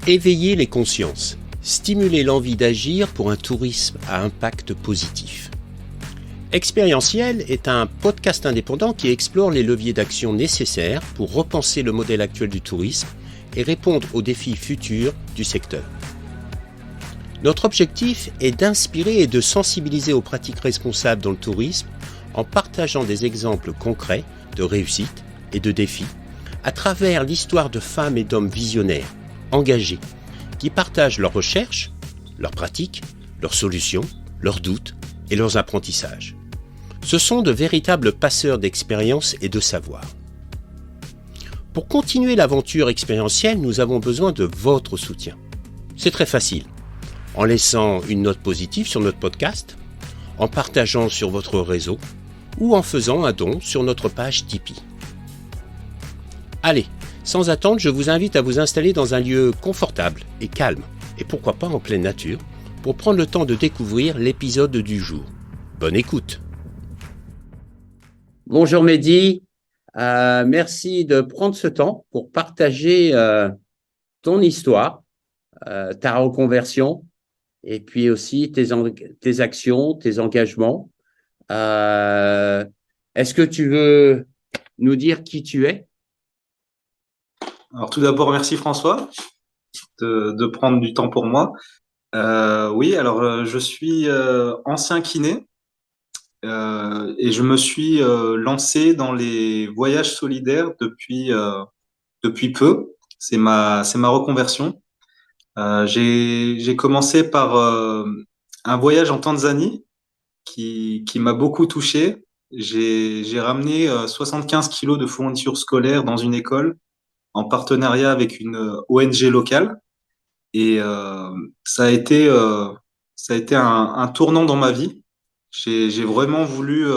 Éveiller les consciences, stimuler l'envie d'agir pour un tourisme à impact positif. Expérientiel est un podcast indépendant qui explore les leviers d'action nécessaires pour repenser le modèle actuel du tourisme et répondre aux défis futurs du secteur. Notre objectif est d'inspirer et de sensibiliser aux pratiques responsables dans le tourisme en partageant des exemples concrets de réussite et de défis à travers l'histoire de femmes et d'hommes visionnaires, engagés, qui partagent leurs recherches, leurs pratiques, leurs solutions, leurs doutes et leurs apprentissages. Ce sont de véritables passeurs d'expérience et de savoir. Pour continuer l'aventure expérientielle, nous avons besoin de votre soutien. C'est très facile. En laissant une note positive sur notre podcast, en partageant sur votre réseau ou en faisant un don sur notre page Tipeee. Allez, sans attendre, je vous invite à vous installer dans un lieu confortable et calme, et pourquoi pas en pleine nature, pour prendre le temps de découvrir l'épisode du jour. Bonne écoute. Bonjour Mehdi, merci de prendre ce temps pour partager ton histoire, ta reconversion, et puis aussi tes actions, tes engagements. Est-ce que tu veux nous dire qui tu es? Alors tout d'abord, merci François de prendre du temps pour moi. Oui, alors je suis ancien kiné et je me suis lancé dans les voyages solidaires depuis peu. C'est ma reconversion. J'ai commencé par un voyage en Tanzanie qui m'a beaucoup touché. J'ai ramené 75 kilos de fournitures scolaires dans une école en partenariat avec une ONG locale. Et ça a été un tournant dans ma vie. J'ai vraiment voulu,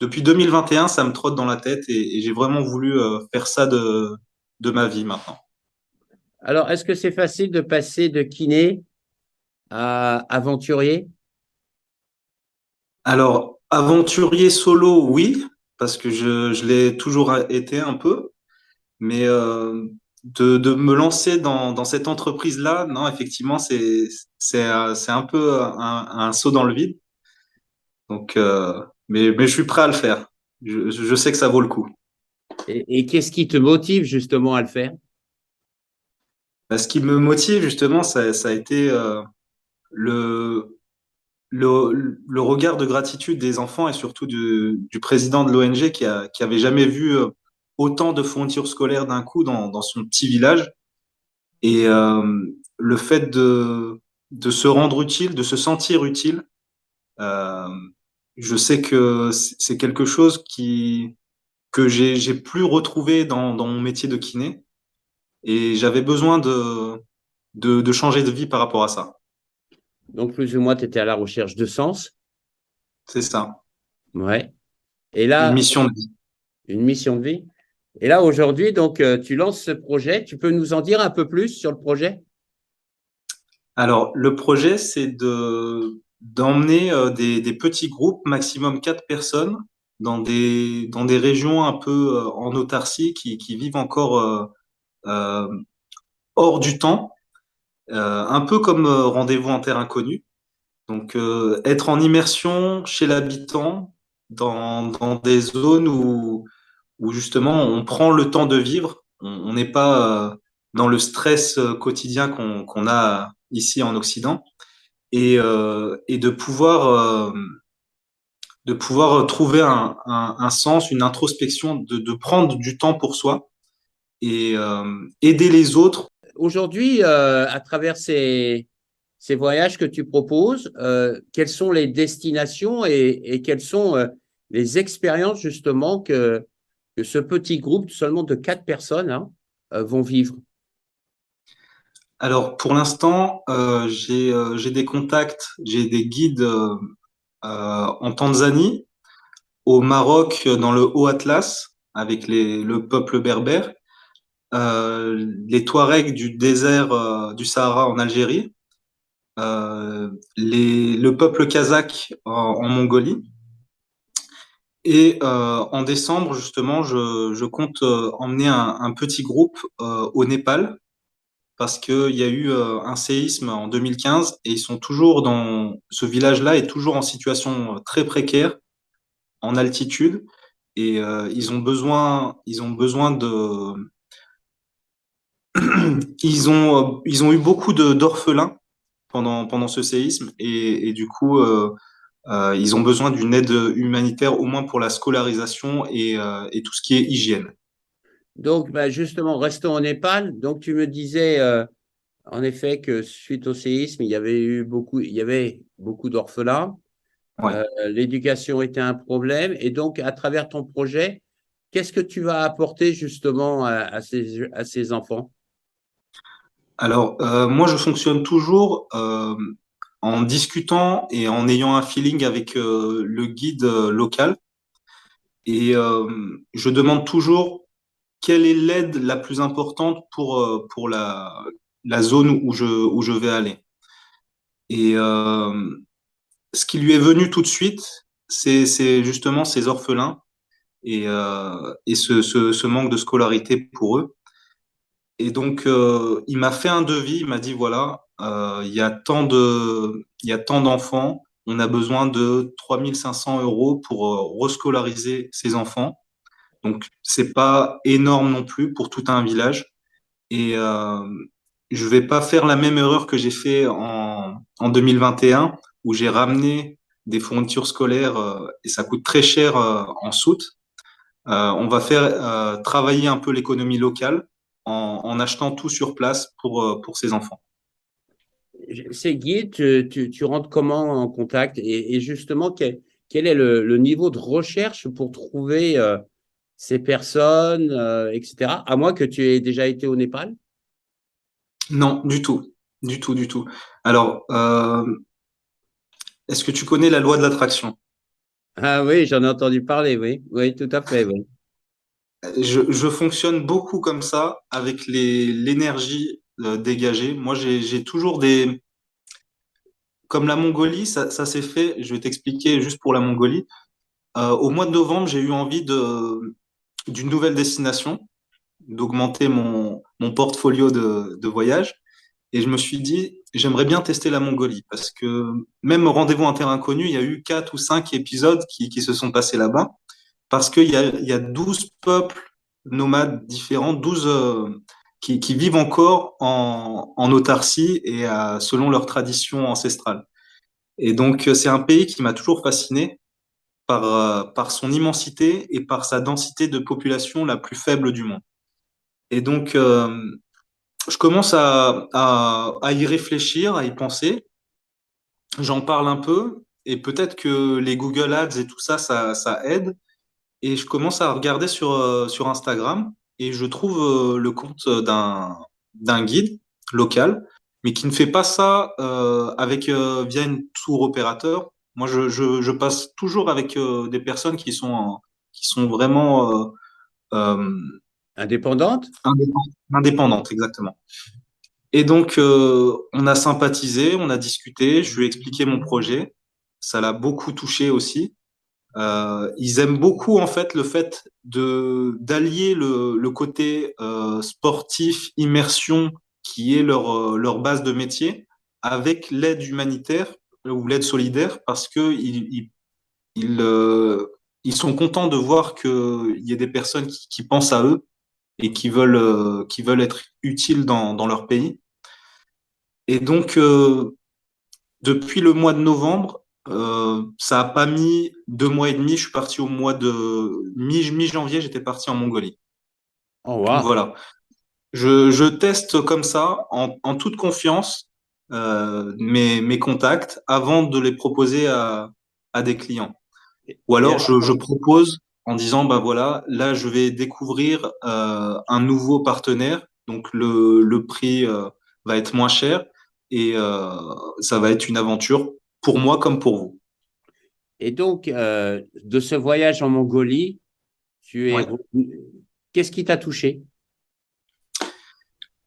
depuis 2021, ça me trotte dans la tête et j'ai vraiment voulu faire ça de ma vie maintenant. Alors, est-ce que c'est facile de passer de kiné à aventurier? Alors, aventurier solo, oui, parce que je l'ai toujours été un peu, mais de me lancer dans cette entreprise-là, non, effectivement, c'est un peu un saut dans le vide. Donc, mais je suis prêt à le faire. Je sais que ça vaut le coup. Et qu'est-ce qui te motive justement à le faire? Ce qui me motive justement, ça a été le, le regard de gratitude des enfants et surtout du président de l'ONG qui avait jamais vu autant de fournitures scolaires d'un coup dans son petit village. Et le fait de se rendre utile, de se sentir utile, euh, je sais que c'est quelque chose que j'ai plus retrouvé dans mon métier de kiné et j'avais besoin de changer de vie par rapport à ça. Donc, plus ou moins, tu étais à la recherche de sens. C'est ça, Ouais. Et une là, mission de vie. une mission de vie. Et là, aujourd'hui, donc, tu lances ce projet. Tu peux nous en dire un peu plus sur le projet? Alors, le projet, c'est d'emmener des petits groupes, maximum 4 personnes, dans des régions un peu en autarcie qui vivent encore euh, hors du temps, un peu comme Rendez-vous en terre inconnue. Donc, être en immersion chez l'habitant dans des zones où justement on prend le temps de vivre. On n'est pas dans le stress quotidien qu'on a ici en Occident et de pouvoir trouver un sens, une introspection, de prendre du temps pour soi et aider les autres. Aujourd'hui, à travers ces voyages que tu proposes, quelles sont les destinations et quelles sont les expériences justement que ce petit groupe seulement de 4 personnes vont vivre? Alors pour l'instant, j'ai des contacts, j'ai des guides en Tanzanie, au Maroc, dans le Haut Atlas, avec le peuple berbère, les Touaregs du désert du Sahara en Algérie, le peuple kazakh en Mongolie. Et en décembre, justement, je compte emmener un petit groupe au Népal parce qu'il y a eu un séisme en 2015 et ils sont toujours dans ce village-là est toujours en situation très précaire, en altitude, et ils ont besoin de, ils ont eu beaucoup d'orphelins pendant ce séisme et du coup, ils ont besoin d'une aide humanitaire au moins pour la scolarisation et tout ce qui est hygiène. Donc, bah, justement, restons au Népal. Donc, tu me disais, en effet, que suite au séisme, il y avait beaucoup d'orphelins. Ouais. L'éducation était un problème. Et donc, à travers ton projet, qu'est-ce que tu vas apporter justement à ces enfants? Alors, moi, je fonctionne toujours en discutant et en ayant un feeling avec le guide local. Et je demande toujours quelle est l'aide la plus importante pour la zone où je vais aller. Et ce qui lui est venu tout de suite, c'est justement ces orphelins et ce manque de scolarité pour eux. Et donc, il m'a fait un devis, il m'a dit, voilà, il y a tant d'enfants, on a besoin de 3 500 € pour rescolariser ces enfants. Donc, c'est pas énorme non plus pour tout un village. Et je vais pas faire la même erreur que j'ai fait en 2021, où j'ai ramené des fournitures scolaires et ça coûte très cher en soute. On va faire travailler un peu l'économie locale en achetant tout sur place pour ces enfants. Ces guides, tu rentres comment en contact? Et justement, quel est le niveau de recherche pour trouver ces personnes, etc. À moins que tu aies déjà été au Népal? Non, du tout, du tout. Alors, est-ce que tu connais la loi de l'attraction? Ah oui, j'en ai entendu parler, oui. Oui, tout à fait, oui. Je fonctionne beaucoup comme ça avec l'énergie dégagée. Moi, j'ai toujours comme la Mongolie, ça s'est fait. Je vais t'expliquer juste pour la Mongolie. Au mois de novembre, j'ai eu envie d'une nouvelle destination, d'augmenter mon portfolio de voyage. Et je me suis dit, j'aimerais bien tester la Mongolie parce que même au rendez-vous en terre inconnue, il y a eu 4 ou 5 épisodes qui se sont passés là-bas parce il y a 12 peuples nomades différents, 12 qui vivent encore en autarcie et selon leurs traditions ancestrales. Et donc, c'est un pays qui m'a toujours fasciné par son immensité et par sa densité de population la plus faible du monde. Et donc, je commence à y réfléchir, à y penser. J'en parle un peu et peut-être que les Google Ads et tout ça, ça aide. Et je commence à regarder sur Instagram et je trouve le compte d'un guide local, mais qui ne fait pas ça via une tour opérateur. Moi, je passe toujours avec des personnes qui sont vraiment Indépendante? indépendantes, exactement. Et donc, on a sympathisé, on a discuté, je lui ai expliqué mon projet. Ça l'a beaucoup touché aussi. Ils aiment beaucoup en fait le fait de d'allier le côté sportif, immersion, qui est leur base de métier, avec l'aide humanitaire ou l'aide solidaire, parce que ils, euh, ils sont contents de voir qu'il y a des personnes qui pensent à eux et qui veulent être utiles dans leur pays. Et donc, depuis le mois de novembre, ça a pas mis 2 mois et demi. Je suis parti au mois de mi-janvier, j'étais parti en Mongolie. Oh, Donc wow. voilà, je teste comme ça, en toute confiance, mes contacts avant de les proposer à des clients. Ou Et alors alors, je propose en disant, bah voilà, là je vais découvrir un nouveau partenaire, donc le prix va être moins cher et ça va être une aventure pour moi comme pour vous. et donc, de ce voyage en Mongolie, tu es Ouais. revenu. Qu'est-ce qui t'a touché?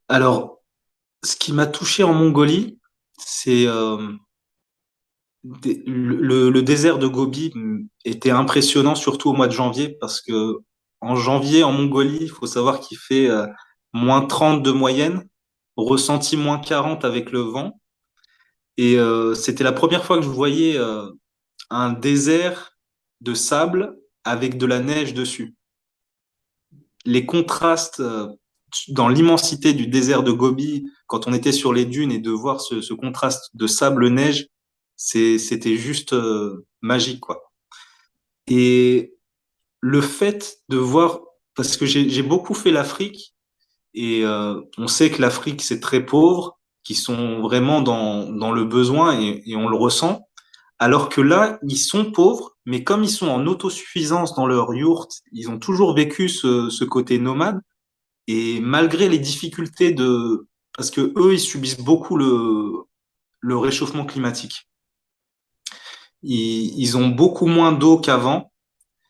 Alors, ce qui m'a touché en Mongolie, c'est le désert de Gobi était impressionnant, surtout au mois de janvier, parce que en janvier, en Mongolie, il faut savoir qu'il fait -30 de moyenne. ressenti -40 avec le vent. Et c'était la première fois que je voyais un désert de sable avec de la neige dessus. Les contrastes dans l'immensité du désert de Gobi, quand on était sur les dunes et de voir ce contraste de sable-neige, c'était juste magique, quoi. Et le fait de voir, parce que j'ai beaucoup fait l'Afrique, et on sait que l'Afrique, c'est très pauvre, qu'ils sont vraiment dans le besoin et on le ressent. Alors que là, ils sont pauvres, mais comme ils sont en autosuffisance dans leur yourte, ils ont toujours vécu ce côté nomade. Et malgré les difficultés de... Parce que eux, ils subissent beaucoup le réchauffement climatique. Ils ont beaucoup moins d'eau qu'avant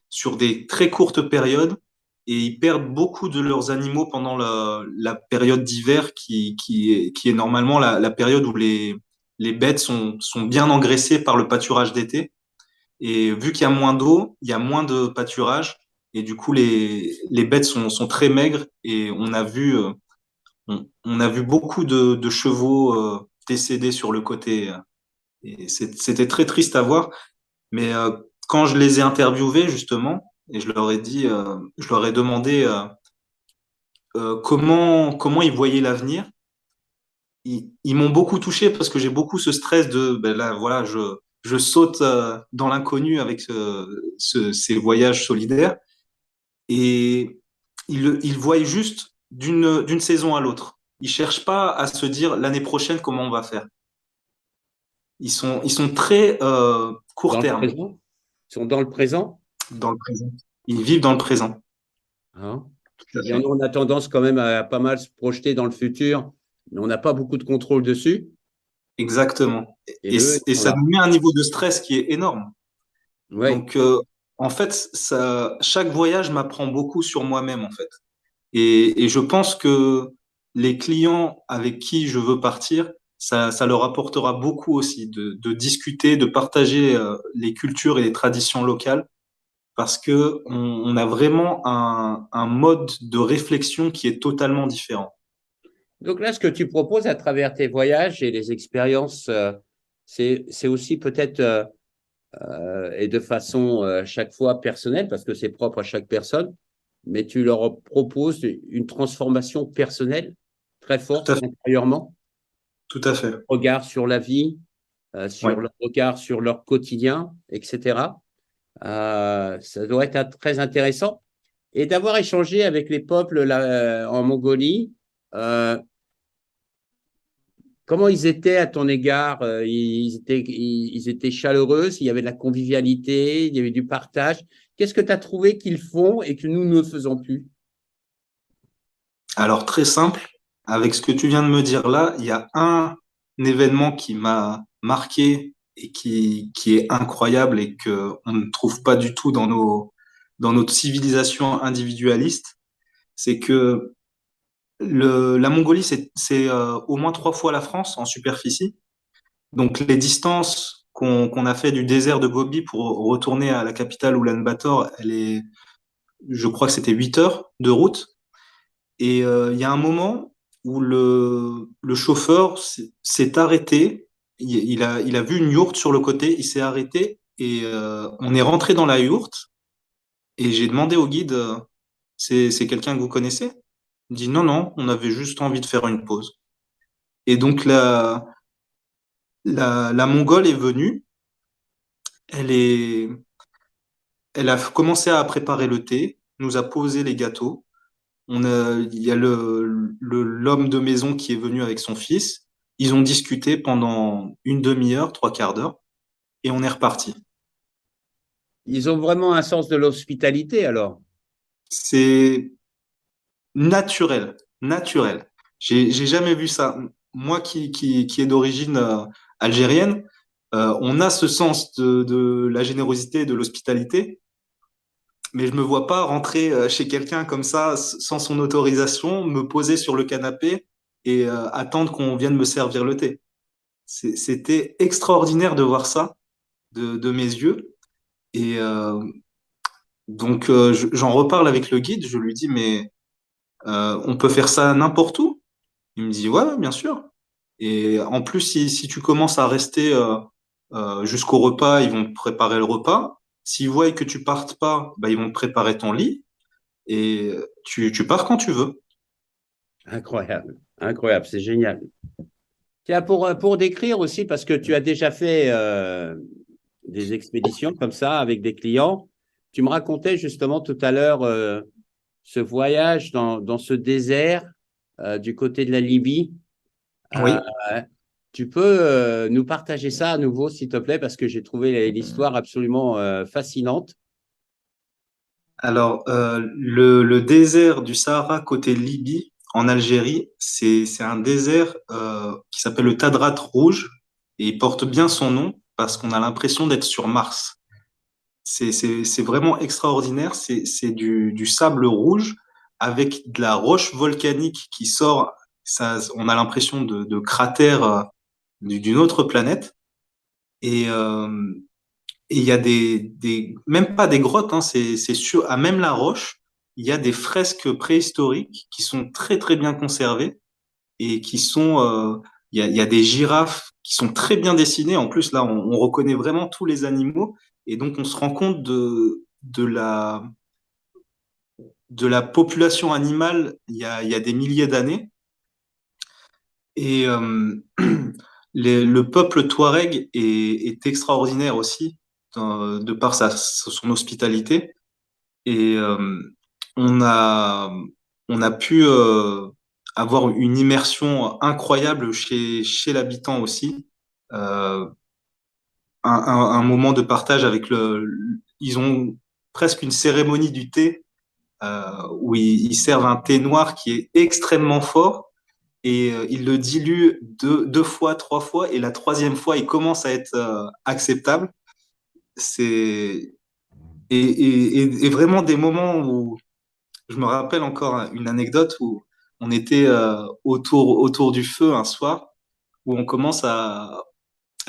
sur des très courtes périodes et ils perdent beaucoup de leurs animaux pendant la période d'hiver qui est normalement la période où les bêtes sont bien engraissées par le pâturage d'été. Et vu qu'il y a moins d'eau, il y a moins de pâturage. Et du coup, les bêtes sont très maigres. Et on a vu beaucoup de chevaux décédés sur le côté. Et c'était très triste à voir. Mais quand je les ai interviewés, justement, et je leur ai demandé comment ils voyaient l'avenir, ils m'ont beaucoup touché parce que j'ai beaucoup ce stress de, ben là, voilà, je saute dans l'inconnu avec ces voyages solidaires. Et ils voient juste d'une saison à l'autre. Ils cherchent pas à se dire l'année prochaine comment on va faire. Ils sont très court Dans le terme présent? Ils sont dans le présent? dans le présent. Ils vivent dans le présent. Hein. Tout à Bien, nous, fait. on a tendance quand même à pas mal se projeter dans le futur, mais on n'a pas beaucoup de contrôle dessus. Exactement. Et eux, Et ils sont ça là. nous met un niveau de stress qui est énorme. Oui. Donc, en fait, chaque voyage m'apprend beaucoup sur moi-même, en fait. Et je pense que les clients avec qui je veux partir, ça leur apportera beaucoup aussi de discuter, de partager les cultures et les traditions locales, parce que on a vraiment un mode de réflexion qui est totalement différent. Donc là, ce que tu proposes à travers tes voyages et les expériences, c'est aussi peut-être et de façon chaque fois personnelle, parce que c'est propre à chaque personne, mais tu leur proposes une transformation personnelle très Tout forte à fait. intérieurement, Tout à fait. regard sur la vie, Ouais. sur leur regard sur leur quotidien, etc. Ça doit être très intéressant. Et d'avoir échangé avec les peuples là, en Mongolie, euh, comment ils étaient à ton égard? Ils étaient chaleureux, il y avait de la convivialité, il y avait du partage. Qu'est-ce que tu as trouvé qu'ils font et que nous ne faisons plus? Alors, très simple, avec ce que tu viens de me dire là, il y a un événement qui m'a marqué et qui est incroyable et que on ne trouve pas du tout dans notre civilisation individualiste, c'est que la Mongolie, c'est au moins 3 fois la France en superficie. Donc, les distances qu'on a fait du désert de Gobi pour retourner à la capitale Oulan-Bator, je crois que c'était 8 heures de route. Et il y a un moment où le chauffeur s'est arrêté. Il a vu une yourte sur le côté. Il s'est arrêté et on est rentré dans la yourte. Et j'ai demandé au guide, c'est quelqu'un que vous connaissez? Il me dit non, non, on avait juste envie de faire une pause. Et donc la Mongole est venue. Elle est, elle a commencé à préparer le thé, nous a posé les gâteaux. Il y a l'homme de maison qui est venu avec son fils. Ils ont discuté pendant une demi-heure, 3/4 d'heure, et on est reparti. Ils ont vraiment un sens de l'hospitalité alors. C'est naturel, naturel. J'ai jamais vu ça. Moi qui est d'origine algérienne, on a ce sens de la générosité et de l'hospitalité, mais je me vois pas rentrer chez quelqu'un comme ça sans son autorisation, me poser sur le canapé et attendre qu'on vienne me servir le thé. C'était extraordinaire de voir ça de mes yeux. Et donc, j'en reparle avec le guide. Je lui dis, mais on peut faire ça n'importe où. Il me dit, ouais, ouais, bien sûr. Et en plus, si tu commences à rester jusqu'au repas, ils vont te préparer le repas. S'ils voient que tu partes pas, bah, ils vont te préparer ton lit et tu pars quand tu veux. Incroyable, incroyable, c'est génial. Tiens, pour décrire aussi, parce que tu as déjà fait des expéditions comme ça avec des clients, tu me racontais justement tout à l'heure ce voyage dans ce désert du côté de la Libye. Euh, Oui. Tu peux nous partager ça à nouveau, s'il te plaît, parce que j'ai trouvé l'histoire absolument fascinante. Alors, le désert du Sahara côté Libye, en Algérie, c'est un désert qui s'appelle le Tadrat rouge et il porte bien son nom parce qu'on a l'impression d'être sur Mars. C'est vraiment extraordinaire. C'est du sable rouge avec de la roche volcanique qui sort. Ça, on a l'impression de cratères d'une autre planète. Et et il y a même pas des grottes, hein, c'est sûr, à même la roche, il y a des fresques préhistoriques qui sont très très bien conservées et qui sont, il y a des girafes qui sont très bien dessinées. En plus, là, on reconnaît vraiment tous les animaux et donc on se rend compte de la population animale il y a des milliers d'années. Et le peuple touareg est extraordinaire aussi, de par son hospitalité. Et on a, on a pu avoir une immersion incroyable chez l'habitant aussi. Euh, un moment de partage avec ils ont presque une cérémonie du thé où ils servent un thé noir qui est extrêmement fort et ils le diluent deux fois, trois fois et la troisième fois, il commence à être acceptable. C'est et vraiment des moments où je me rappelle encore une anecdote où on était autour du feu un soir où on commence à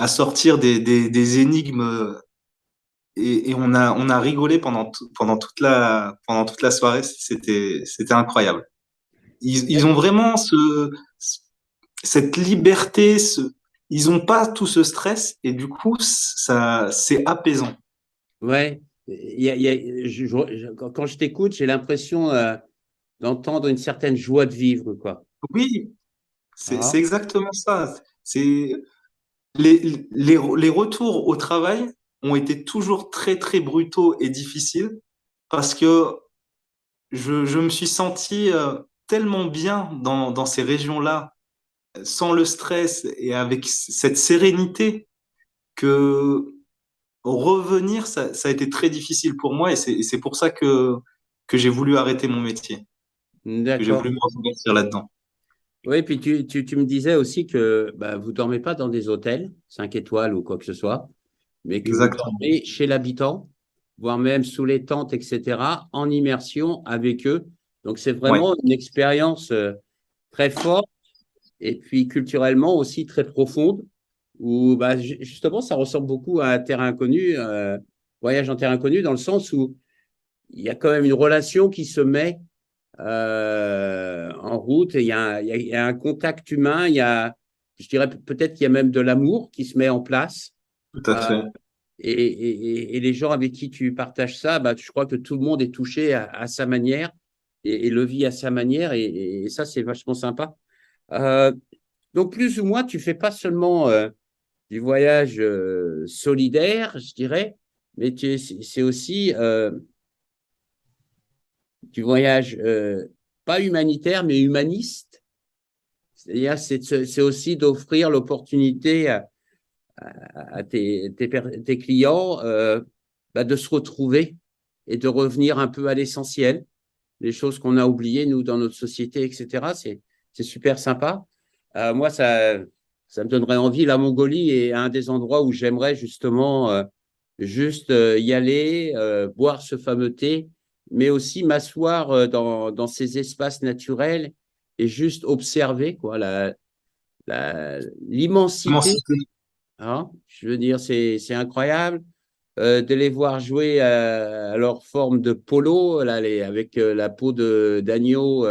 sortir des énigmes et on a rigolé pendant toute la soirée. C'était incroyable. Ils ont vraiment cette liberté, ils n'ont pas tout ce stress et du coup, c'est apaisant. Ouais. Quand je t'écoute, j'ai l'impression d'entendre une certaine joie de vivre, quoi. Oui, c'est Ah, exactement ça. C'est les retours au travail ont été toujours très, très brutaux et difficiles parce que je me suis senti tellement bien dans ces régions-là, sans le stress et avec cette sérénité que revenir, ça a été très difficile pour moi et c'est pour ça que j'ai voulu arrêter mon métier, que j'ai d'accord. voulu me reconvertir là-dedans. Oui, puis tu me disais aussi que bah, vous dormez pas dans des hôtels, 5 étoiles ou quoi que ce soit, mais que vous Exactement. dormez chez l'habitant, voire même sous les tentes, etc., en immersion avec eux. Donc, c'est Ouais, vraiment une expérience très forte et puis culturellement aussi très profonde, où bah, justement, ça ressemble beaucoup à un terrain inconnu, voyage en terre inconnue, dans le sens où il y a quand même une relation qui se met en route. Et il y a un contact humain, il y a, je dirais peut-être qu'il y a même de l'amour qui se met en place. tout à Euh, fait. et les gens avec qui tu partages ça, bah, je crois que tout le monde est touché à sa manière et le vit à sa manière. Et ça, c'est vachement sympa. Euh, donc, plus ou moins, tu fais pas seulement du voyage solidaire, je dirais, mais c'est aussi du voyage pas humanitaire, mais humaniste. C'est-à-dire, c'est aussi d'offrir l'opportunité à tes clients bah, de se retrouver et de revenir un peu à l'essentiel, les choses qu'on a oubliées, nous, dans notre société, etc. C'est super sympa. Moi, ça me donnerait envie. La Mongolie est un des endroits où j'aimerais justement juste y aller, boire ce fameux thé, mais aussi m'asseoir dans ces espaces naturels et juste observer quoi, l'immensité. Immensité. Hein, je veux dire, c'est incroyable de les voir jouer à leur forme de polo, là, avec la peau d'agneau.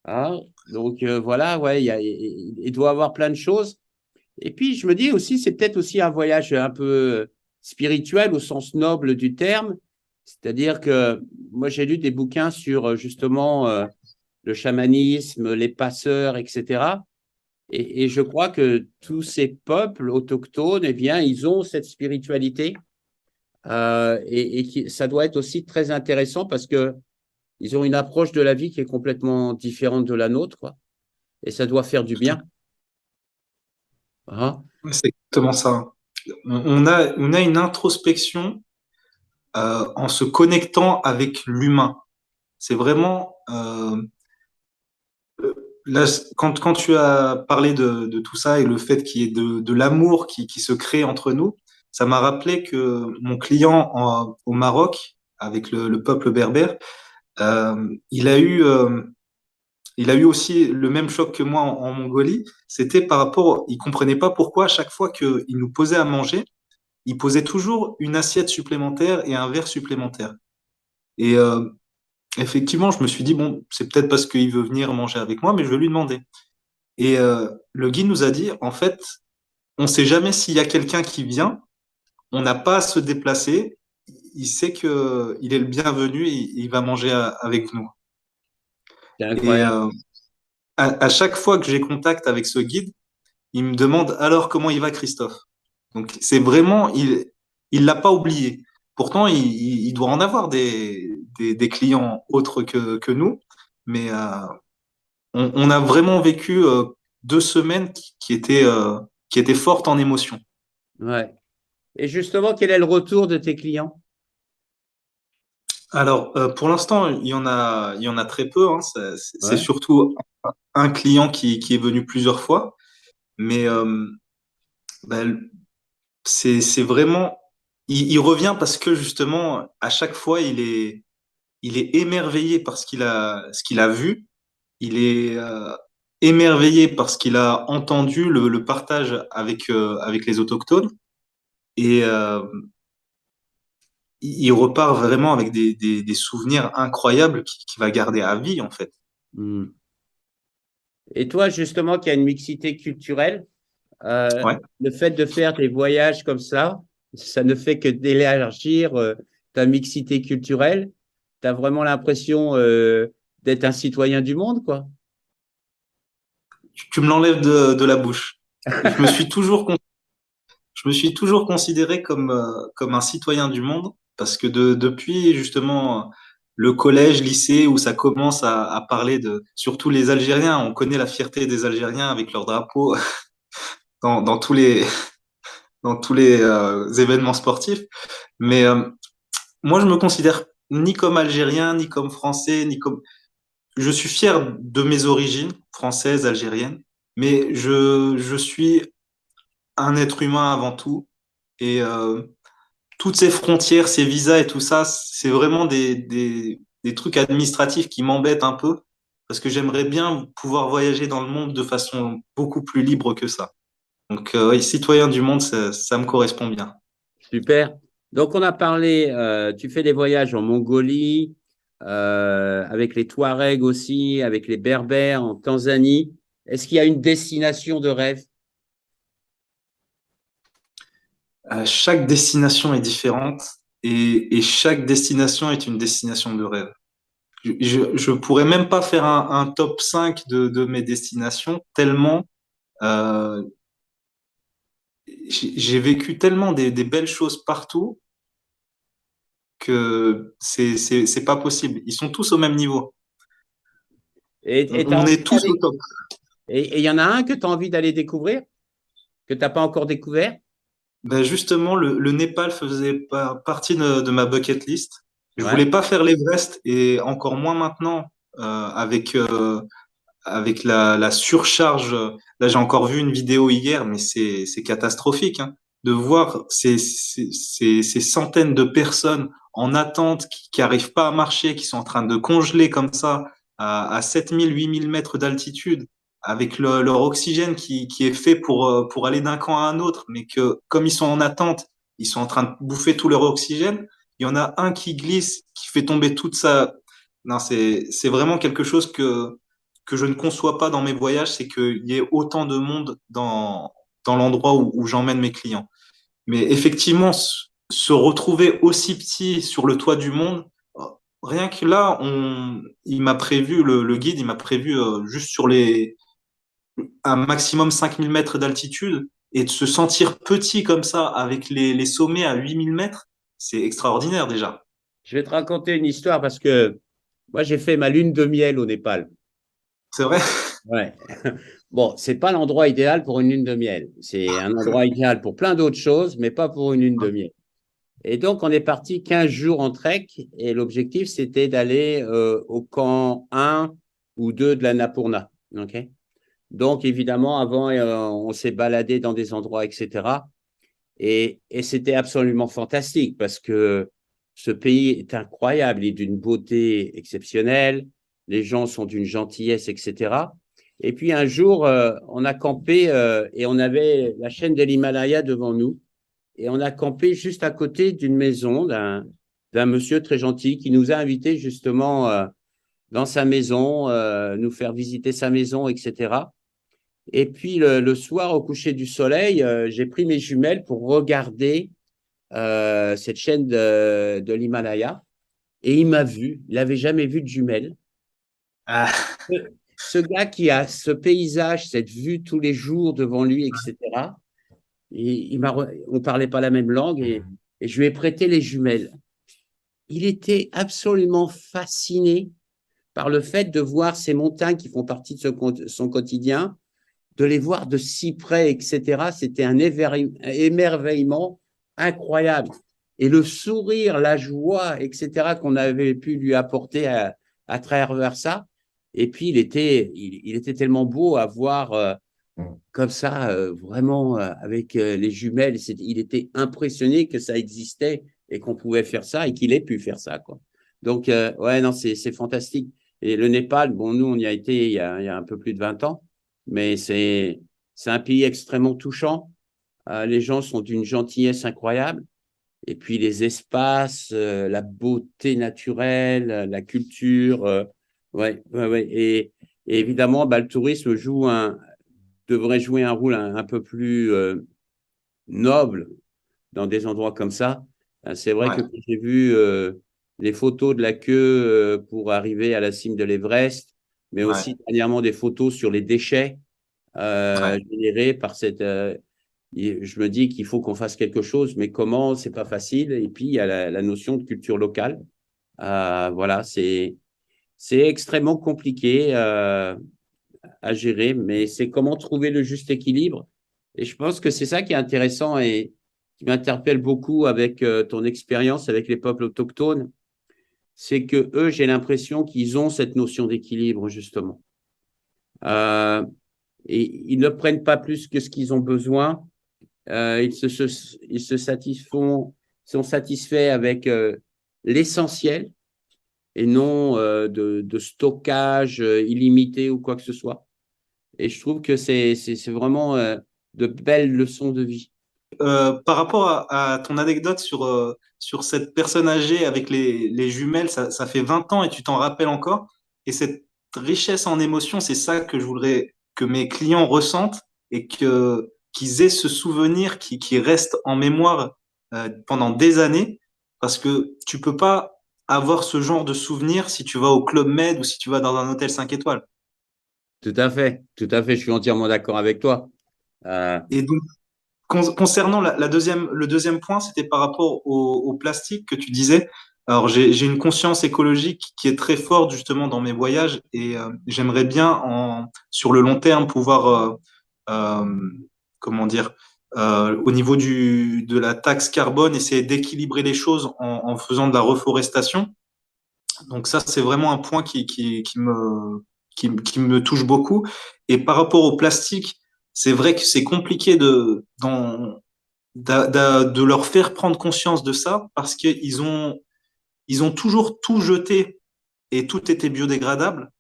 Hein. Donc voilà, ouais, il doit y avoir plein de choses. Et puis je me dis aussi, c'est peut-être aussi un voyage un peu spirituel au sens noble du terme. C'est-à-dire que moi j'ai lu des bouquins sur justement le chamanisme, les passeurs, etc. Et je crois que tous ces peuples autochtones, eh bien, ils ont cette spiritualité. Ça doit être aussi très intéressant parce que ils ont une approche de la vie qui est complètement différente de la nôtre, quoi. Et ça doit faire du bien. Hein. Ouais, c'est exactement ça. On a une introspection en se connectant avec l'humain. C'est vraiment là, quand tu as parlé de tout ça et le fait qu'il y ait de l'amour qui se crée entre nous, ça m'a rappelé que mon client au Maroc, avec le peuple berbère, euh, il a eu, euh, il a eu aussi le même choc que moi en Mongolie. C'était par rapport, il comprenait pas pourquoi à chaque fois qu'il nous posait à manger, il posait toujours une assiette supplémentaire et un verre supplémentaire. Et effectivement, je me suis dit, bon, c'est peut-être parce qu'il veut venir manger avec moi, mais je vais lui demander. Et le guide nous a dit, en fait, on ne sait jamais s'il y a quelqu'un qui vient, on n'a pas à se déplacer, il sait que il est le bienvenu et il va manger avec nous. C'est Et incroyable. à chaque fois que j'ai contact avec ce guide, il me demande alors comment il va Christophe. Donc c'est vraiment, il l'a pas oublié. Pourtant, il doit en avoir des clients autres que nous, mais on a vraiment vécu 2 semaines qui étaient fortes en émotions. Ouais. Et justement, quel est le retour de tes clients? Alors, pour l'instant, il y en a très peu, hein. C'est Ouais. surtout un client qui est venu plusieurs fois, mais ben, c'est vraiment, il revient parce que justement, à chaque fois, il est émerveillé par ce qu'il a vu. Il est émerveillé par ce qu'il a entendu, le partage avec les autochtones. Et il repart vraiment avec des souvenirs incroyables qu'il va garder à vie, en fait. Hmm. Et toi, justement, qui as une mixité culturelle, Ouais. le fait de faire des voyages comme ça ne fait que d'élargir ta mixité culturelle. Tu as vraiment l'impression d'être un citoyen du monde, quoi. Tu me l'enlèves de la bouche. Je me suis toujours, con- je me suis toujours considéré comme un citoyen du monde parce que depuis justement le collège, lycée, où ça commence à parler surtout les Algériens, on connaît la fierté des Algériens avec leur drapeau dans tous les événements sportifs. Mais moi, je me considère ni comme Algérien, ni comme Français, ni comme. Je suis fier de mes origines françaises, algériennes, mais je suis un être humain avant tout. Et toutes ces frontières, ces visas et tout ça, c'est vraiment des trucs administratifs qui m'embêtent un peu, parce que j'aimerais bien pouvoir voyager dans le monde de façon beaucoup plus libre que ça. Donc, oui, citoyen du monde, ça me correspond bien. Super. Donc, on a parlé, tu fais des voyages en Mongolie, avec les Touaregs aussi, avec les Berbères en Tanzanie. Est-ce qu'il y a une destination de rêve? Chaque destination est différente et chaque destination est une destination de rêve. Je pourrais même pas faire un top 5 de mes destinations tellement euh, j'ai vécu tellement des belles choses partout que c'est pas possible. Ils sont tous au même niveau. Et On est tous au top. il y en a un que tu as envie d'aller découvrir, que tu n'as pas encore découvert? Ben justement, le Népal faisait partie de ma bucket list. Je voulais Ouais. pas faire l'Everest et encore moins maintenant avec la surcharge. Là, j'ai encore vu une vidéo hier, mais c'est catastrophique, hein, de voir ces centaines de personnes en attente qui arrivent pas à marcher, qui sont en train de congeler comme ça à 7000, 8000 mètres d'altitude, avec leur oxygène qui est fait pour aller d'un camp à un autre, mais que comme ils sont en attente, ils sont en train de bouffer tout leur oxygène. Il y en a un qui glisse, qui fait tomber toute sa. Non, c'est vraiment quelque chose que je ne conçois pas dans mes voyages, c'est qu'il y ait autant de monde dans l'endroit où j'emmène mes clients. Mais effectivement, se retrouver aussi petit sur le toit du monde, rien que là, il m'a prévu, le guide, il m'a prévu juste sur un maximum 5 000 mètres d'altitude et de se sentir petit comme ça avec les sommets à 8 000 mètres, c'est extraordinaire déjà. Je vais te raconter une histoire parce que moi, j'ai fait ma lune de miel au Népal. C'est vrai? Ouais. Bon, c'est pas l'endroit idéal pour une lune de miel. C'est un endroit idéal pour plein d'autres choses, mais pas pour une lune de miel. Et donc, on est parti 15 jours en trek et l'objectif, c'était d'aller au camp 1 ou 2 de la Napurna. OK? Donc, évidemment, avant, on s'est baladé dans des endroits, etc. Et c'était absolument fantastique parce que ce pays est incroyable, il est d'une beauté exceptionnelle, les gens sont d'une gentillesse, etc. Et puis un jour, on a campé et on avait la chaîne de l'Himalaya devant nous et on a campé juste à côté d'une maison d'un monsieur très gentil qui nous a invités justement dans sa maison, nous faire visiter sa maison, etc. Et puis le soir, au coucher du soleil, j'ai pris mes jumelles pour regarder cette chaîne de l'Himalaya. Et il m'a vu, il n'avait jamais vu de jumelles. Ah, Ce gars qui a ce paysage, cette vue tous les jours devant lui, etc., on ne parlait pas la même langue et je lui ai prêté les jumelles. Il était absolument fasciné par le fait de voir ces montagnes qui font partie de son quotidien, de les voir de si près, etc. C'était un émerveillement incroyable. Et le sourire, la joie, etc., qu'on avait pu lui apporter à travers ça. Et puis, il était tellement beau à voir comme ça, vraiment, avec les jumelles. Il était impressionné que ça existait et qu'on pouvait faire ça et qu'il ait pu faire ça, quoi. Donc, ouais, non, c'est fantastique. Et le Népal, bon, nous, on y a été il y a un peu plus de 20 ans, mais c'est un pays extrêmement touchant. Les gens sont d'une gentillesse incroyable. Et puis les espaces, la beauté naturelle, la culture, ouais, ouais, ouais. Et évidemment, bah, le tourisme devrait jouer un rôle un peu plus noble dans des endroits comme ça. C'est vrai que ouais, quand j'ai vu les photos de la queue pour arriver à la cime de l'Everest, mais ouais, aussi dernièrement des photos sur les déchets ouais. générés par cette. Je me dis qu'il faut qu'on fasse quelque chose, mais comment, c'est pas facile. Et puis, il y a la notion de culture locale. Voilà, c'est extrêmement compliqué à gérer, mais c'est comment trouver le juste équilibre. Et je pense que c'est ça qui est intéressant et qui m'interpelle beaucoup avec ton expérience avec les peuples autochtones. C'est que eux, j'ai l'impression qu'ils ont cette notion d'équilibre, justement. Euh, et ils ne prennent pas plus que ce qu'ils ont besoin. Ils se satisfont, sont satisfaits avec l'essentiel et non de stockage illimité ou quoi que ce soit. Et je trouve que c'est vraiment de belles leçons de vie. Par rapport à ton anecdote sur cette personne âgée avec les jumelles, ça fait 20 ans et tu t'en rappelles encore. Et cette richesse en émotions, c'est ça que je voudrais que mes clients ressentent et qu'ils aient ce souvenir qui reste en mémoire pendant des années. Parce que tu peux pas avoir ce genre de souvenir si tu vas au Club Med ou si tu vas dans un hôtel 5 étoiles. Tout à fait, je suis entièrement d'accord avec toi. Euh, Et donc, concernant le deuxième point, c'était par rapport au plastique que tu disais. Alors, j'ai une conscience écologique qui est très forte justement dans mes voyages et j'aimerais bien, sur le long terme, pouvoir, euh, comment dire, au niveau de la taxe carbone, essayer d'équilibrer les choses en faisant de la reforestation. Donc ça, c'est vraiment un point qui me touche beaucoup. Et par rapport au plastique, c'est vrai que c'est compliqué de leur faire prendre conscience de ça parce ils ont toujours tout jeté et tout était biodégradable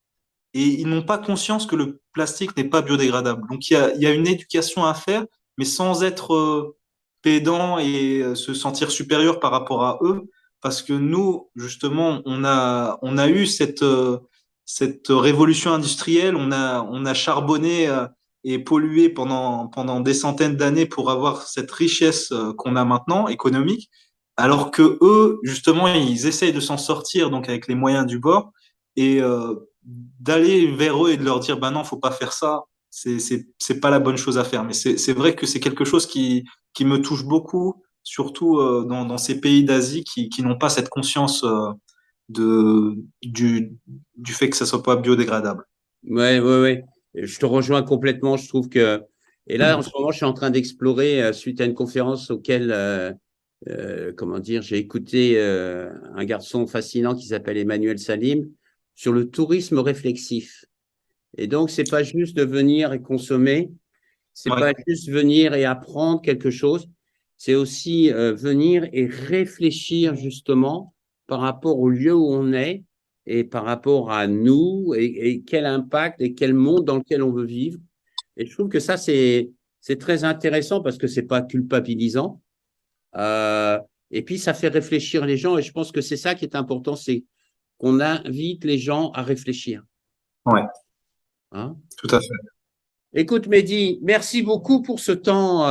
et ils n'ont pas conscience que le plastique n'est pas biodégradable. Donc il y a une éducation à faire, mais sans être pédant et se sentir supérieur par rapport à eux, parce que nous, justement, on a eu cette révolution industrielle, on a charbonné et pollué pendant des centaines d'années pour avoir cette richesse qu'on a maintenant, économique, alors que eux, justement, ils essayent de s'en sortir donc avec les moyens du bord et d'aller vers eux et de leur dire, ben non, faut pas faire ça, c'est pas la bonne chose à faire. Mais c'est vrai que c'est quelque chose qui me touche beaucoup, surtout dans ces pays d'Asie qui n'ont pas cette conscience de, du fait que ça soit pas biodégradable. Ouais, ouais, ouais. Je te rejoins complètement. Je trouve que. Et là, en ce moment, je suis en train d'explorer, suite à une conférence auquel, comment dire, j'ai écouté un garçon fascinant qui s'appelle Emmanuel Salim sur le tourisme réflexif. Et donc, c'est pas juste de venir et consommer, c'est Ouais, pas juste venir et apprendre quelque chose, c'est aussi venir et réfléchir justement par rapport au lieu où on est et par rapport à nous et quel impact et quel monde dans lequel on veut vivre. Et je trouve que ça, c'est très intéressant parce que c'est pas culpabilisant. Euh, et puis, ça fait réfléchir les gens. Et je pense que c'est ça qui est important, c'est qu'on invite les gens à réfléchir. ouais, Hein. tout à fait. Écoute, Mehdi, merci beaucoup pour ce temps,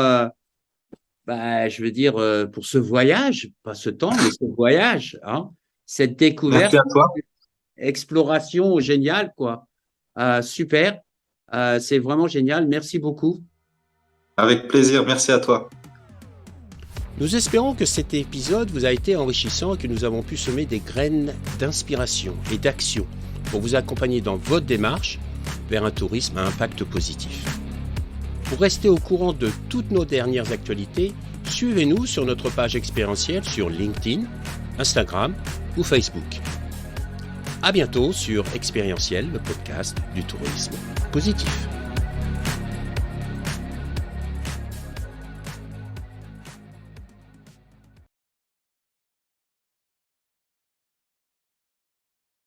je veux dire, pour ce voyage, pas ce temps, mais ce voyage, hein, cette Merci découverte, à toi. exploration géniale, quoi. Super, c'est vraiment génial. Merci beaucoup. Avec plaisir. Merci à toi. Nous espérons que cet épisode vous a été enrichissant et que nous avons pu semer des graines d'inspiration et d'action pour vous accompagner dans votre démarche vers un tourisme à impact positif. Pour rester au courant de toutes nos dernières actualités, suivez-nous sur notre page expérientielle sur LinkedIn, Instagram ou Facebook. À bientôt sur Expérientiel, le podcast du tourisme positif.